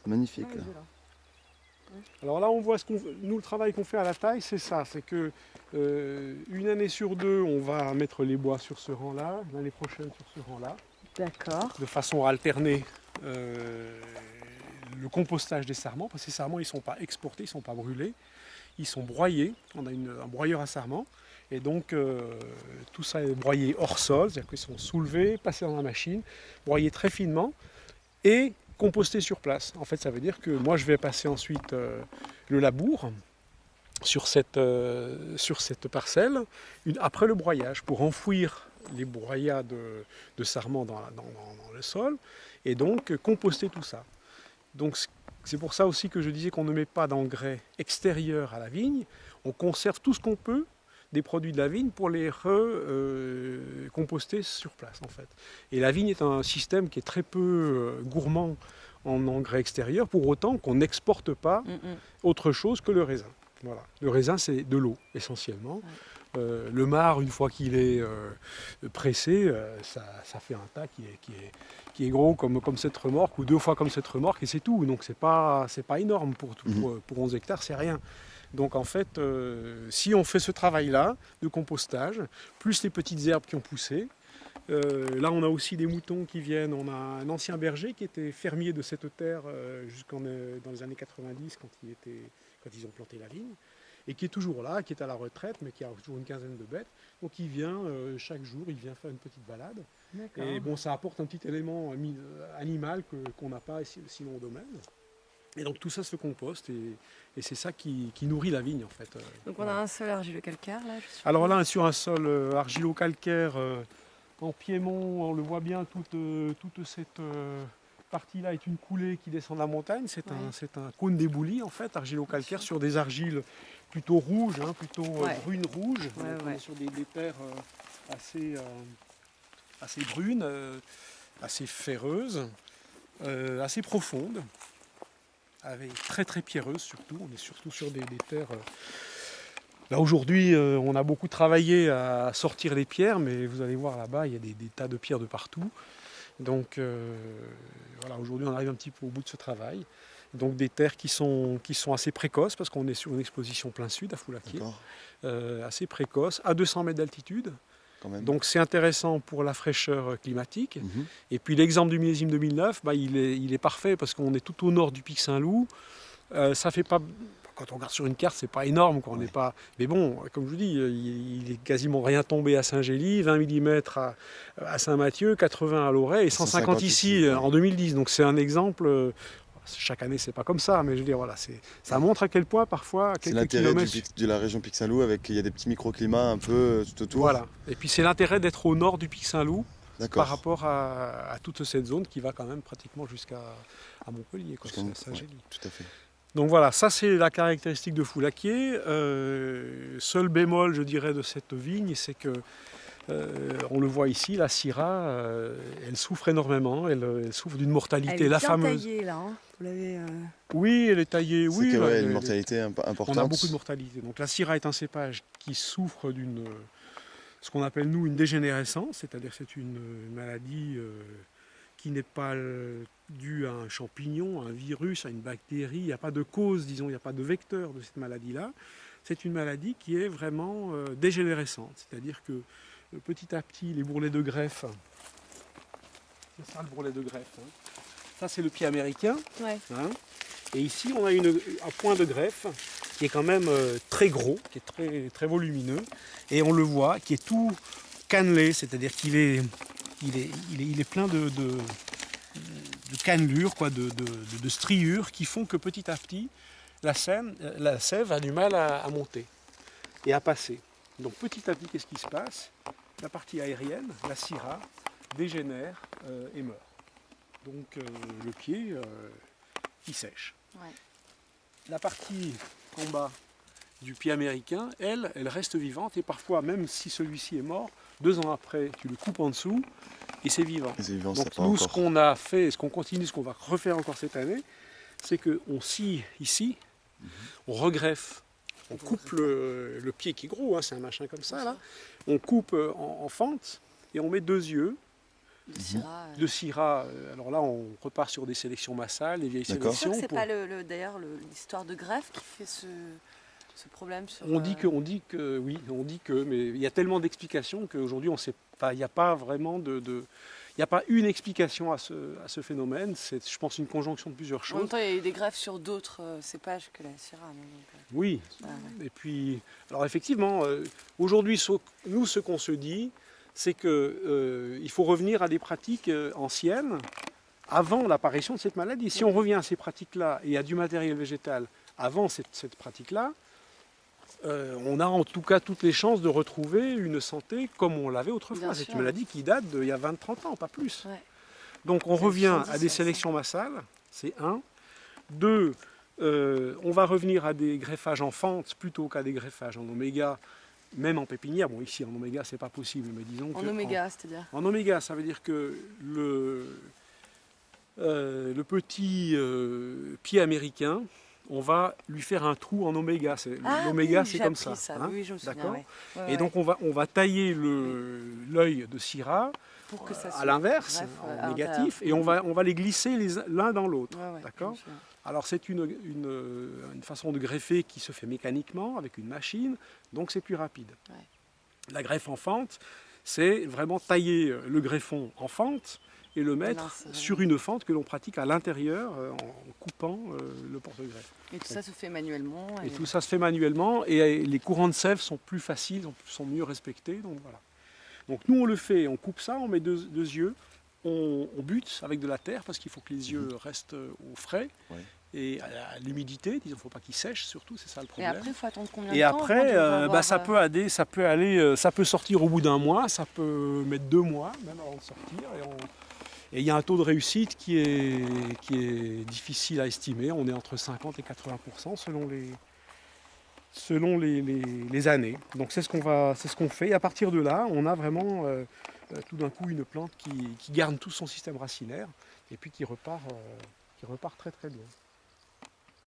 Magnifique. Ah, Là. Alors là, on voit nous, le travail qu'on fait à la taille, c'est ça. C'est que une année sur deux, on va mettre les bois sur ce rang-là, l'année prochaine sur ce rang-là, d'accord. de façon à alterner le compostage des sarments, parce que ces sarments, ils ne sont pas exportés, ils ne sont pas brûlés, ils sont broyés. On a un broyeur à sarments, et donc tout ça est broyé hors sol, c'est-à-dire qu'ils sont soulevés, passés dans la machine, broyés très finement, et compostés sur place. En fait, ça veut dire que moi, je vais passer ensuite le labour sur cette parcelle, après le broyage, pour enfouir les broyats de sarments dans le sol, et donc composter tout ça. Donc c'est pour ça aussi que je disais qu'on ne met pas d'engrais extérieur à la vigne, on conserve tout ce qu'on peut des produits de la vigne pour les recomposter sur place en fait. Et la vigne est un système qui est très peu gourmand en engrais extérieurs, pour autant qu'on n'exporte pas autre chose que le raisin. Voilà. Le raisin, c'est de l'eau essentiellement. Le marc, une fois qu'il est pressé, ça fait un tas qui est gros comme cette remorque, ou deux fois comme cette remorque, et c'est tout. Donc c'est pas énorme pour 11 hectares, c'est rien. Donc en fait, si on fait ce travail-là de compostage, plus les petites herbes qui ont poussé, là on a aussi des moutons qui viennent, on a un ancien berger qui était fermier de cette terre dans les années 90 quand ils ont planté la vigne, et qui est toujours là, qui est à la retraite, mais qui a toujours une quinzaine de bêtes. Donc il vient chaque jour, il vient faire une petite balade. Et bon, ça apporte un petit élément animal qu'on n'a pas sinon au domaine. Et donc tout ça se composte, et c'est ça qui nourrit la vigne en fait. Donc on a un sol argilo-calcaire là. Alors là, sur un sol argilo-calcaire en piémont, on le voit bien, toute cette partie-là est une coulée qui descend de la montagne. C'est un cône d'éboulis en fait, argilo-calcaire, sur des argiles plutôt rouges, plutôt brunes rouges. On est sur des terres assez brunes, assez ferreuses, assez profondes, avec très très pierreuses surtout. On est surtout sur des terres. Là aujourd'hui, on a beaucoup travaillé à sortir les pierres, mais vous allez voir là-bas, il y a des tas de pierres de partout. Donc voilà, aujourd'hui on arrive un petit peu au bout de ce travail. Donc des terres qui sont assez précoces, parce qu'on est sur une exposition plein sud à Foulaquier, assez précoce, à 200 mètres d'altitude. Donc c'est intéressant pour la fraîcheur climatique. Et puis l'exemple du millésime 2009, il est parfait, parce qu'on est tout au nord du pic Saint-Loup. Ça fait pas... Quand on regarde sur une carte, c'est pas énorme, quoi. On n'est pas... Mais bon, comme je vous dis, il est quasiment rien tombé à Saint-Gély, 20 mm à Saint-Mathieu, 80 à Loret et 150 ici en 2010. Donc c'est un exemple. Chaque année, c'est pas comme ça, mais je veux dire, voilà, ça montre à quel point parfois. C'est l'intérêt de la région Pic Saint-Loup, il y a des petits microclimats un peu tout autour. Voilà. Et puis c'est l'intérêt d'être au nord du pic Saint-Loup par rapport à toute cette zone qui va quand même pratiquement jusqu'à Montpellier, quoi, Saint-Gély. Tout à fait. Donc voilà, ça c'est la caractéristique de Foulaquier. Seul bémol, je dirais, de cette vigne, c'est que on le voit ici, la Syrah, elle souffre énormément, elle souffre d'une mortalité, elle est fameuse. Taillée, là, hein. Vous l'avez, Oui, elle est taillée. Oui, une mortalité importante. On a beaucoup de mortalité. Donc la Syrah est un cépage qui souffre d'une, ce qu'on appelle nous une dégénérescence, c'est-à-dire que c'est une maladie qui n'est pas due à un champignon, à un virus, à une bactérie. Il n'y a pas de cause, disons, il n'y a pas de vecteur de cette maladie-là. C'est une maladie qui est vraiment dégénérescente. C'est-à-dire que petit à petit, les bourrelets de greffe, c'est ça le bourrelet de greffe, ça c'est le pied américain. Et ici, on a un point de greffe qui est quand même très gros, qui est très, très volumineux. Et on le voit, qui est tout cannelé, c'est-à-dire qu'il est... Il est plein de cannelures, quoi, de striures qui font que petit à petit, la sève a du mal à monter et à passer. Donc petit à petit, qu'est-ce qui se passe? La partie aérienne, la Syrah, dégénère et meurt. Donc le pied, il sèche. La partie en bas du pied américain, elle reste vivante, et parfois, même si celui-ci est mort, 2 ans après, tu le coupes en dessous et c'est vivant. Donc nous, ce qu'on a fait, ce qu'on continue, ce qu'on va refaire encore cette année, c'est qu'on scie ici, on regreffe, on coupe le pied qui est gros, c'est un machin comme ça, là. On coupe en fente et on met 2 yeux De Syrah. De Syrah, alors là on repart sur des sélections massales, des vieilles D'accord. C'est sûr sélections. que c'est pas d'ailleurs l'histoire de greffe qui fait ce problème sur. On dit que oui, on dit que, mais il y a tellement d'explications qu'aujourd'hui on sait pas, il n'y a pas vraiment il n'y a pas une explication à ce phénomène. C'est, je pense, une conjonction de plusieurs En même choses. temps, il y a eu des greffes sur d'autres cépages que la Syrah. Non, donc, Oui. ouais. Et puis, alors effectivement, aujourd'hui, ce qu'on se dit, c'est que il faut revenir à des pratiques anciennes avant l'apparition de cette maladie. Si on revient à ces pratiques-là et à du matériel végétal avant cette pratique-là, on a en tout cas toutes les chances de retrouver une santé comme on l'avait autrefois. Bien C'est sûr. une maladie qui date d'il y a 20-30 ans, pas plus. Ouais. Donc on C'est revient 70, à des ça. sélections massales, c'est un. Deux, on va revenir à des greffages en fente plutôt qu'à des greffages en oméga, même en pépinière. Bon, ici en oméga, c'est pas possible, mais disons En que oméga, c'est-à-dire. en oméga, ça veut dire que le petit pied américain, on va lui faire un trou en oméga. L'oméga, oui, c'est j'ai comme appris ça. Oui, je me souviens. D'accord. Ouais. Ouais, Et donc on va tailler l'œil de Syrah pour que ça à se l'inverse, greffe, en à négatif, l'intérieur. et on va les glisser l'un dans l'autre. Ouais, ouais, D'accord. je me souviens. Alors c'est une façon de greffer qui se fait mécaniquement avec une machine, donc c'est plus rapide. Ouais. La greffe en fente, c'est vraiment tailler le greffon en fente et le mettre l'insérer. sur une fente que l'on pratique à l'intérieur en coupant le porte-greffe. Et tout ça se fait manuellement. Et tout ça se fait manuellement et les courants de sève sont plus faciles, sont mieux respectés. Donc voilà. Donc nous on le fait, on coupe ça, on met deux yeux, on bute avec de la terre parce qu'il faut que les yeux restent au frais Ouais. et à l'humidité. Il ne faut pas qu'ils sèchent surtout, c'est ça le Et problème. après, il faut attendre combien de Et temps après, avant de ça pouvoir, peut aller, ça peut sortir au bout d'un mois, ça peut mettre 2 mois même avant de sortir. Et il y a un taux de réussite qui est difficile à estimer. On est entre 50 et 80% selon les années. Donc c'est ce qu'on fait. Et à partir de là, on a vraiment tout d'un coup une plante qui garde tout son système racinaire et puis qui repart très très bien.